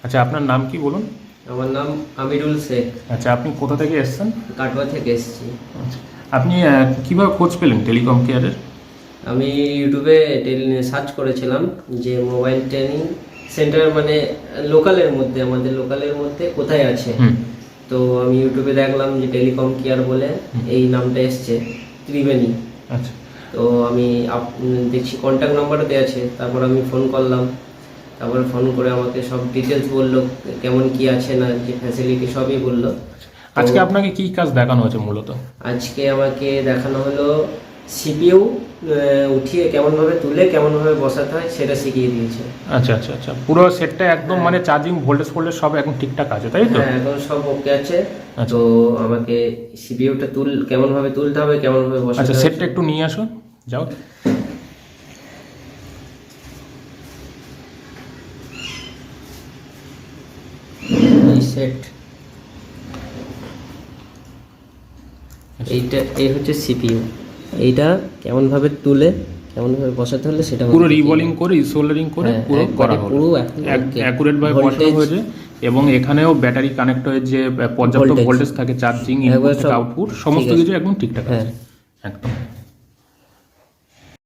আচ্ছা, আপনার নাম কি বলুন? আমার নাম আমিরুল শেখ। আচ্ছা, আপনি কোথা থেকে এসেছেন? কাটওয়া থেকে এসেছি। আচ্ছা, আপনি কিভাবে খোঁজ পেলেন টেলিকম কেয়ারের? আমি ইউটিউবে সার্চ করেছিলাম যে মোবাইল ট্রেনিং সেন্টার মানে আমাদের লোকালের মধ্যে কোথায় আছে। তো আমি ইউটিউবে দেখলাম যে টেলিকম কেয়ার বলে এই নামটা এসছে ত্রিবেণী। আচ্ছা, তো আমি দেখছি কন্ট্যাক্ট নাম্বারও দেওয়া আছে। তারপর আমি ফোন করলাম, তারপর ফোন করে আমাকে সব ডিটেলস বললো, কেমন কি আছে না যে ফ্যাসিলিটি সবই বললো। আজকে আপনাকে কি কাজ দেখানো হয়েছে মূলত? আজকে আমাকে দেখানো হলো সিপিইউ উঠিয়ে কেমনভাবে তুলে কেমনভাবে বসাতে হয় সেটা শিখিয়ে দিয়েছে। আচ্ছা আচ্ছা আচ্ছা, পুরো সেটটা একদম মানে চার্জিং ভোল্টেজ ফোল্টেজ সব এখন ঠিকঠাক আছে, তাই তো? হ্যাঁ, এখন সব ওকে আছে। আচ্ছা। তো আমাকে সিপিইউটা কেমনভাবে তুলতে হবে, কেমনভাবে বসাতে আচ্ছা, হবে। সেটটা একটু নিয়ে আসো, যাও। এই সেট, এই হচ্ছে সিপিইউ। এইটা কেমনভাবে তুলে কেমনভাবে বসাতে হলে সেটা পুরো রিবলিং করে সোল্ডারিং করে পুরো করা হলো, পুরো অ্যাকুরেট ভাবে বসানো হয়েছে। এবং এখানেও ব্যাটারি কানেক্ট হয়ে যে পর্যাপ্ত ভোল্টেজ থাকে, চার্জিং ইনপুট থেকে আউটপুট সমস্ত কিছু একদম ঠিকঠাক আছে একদম।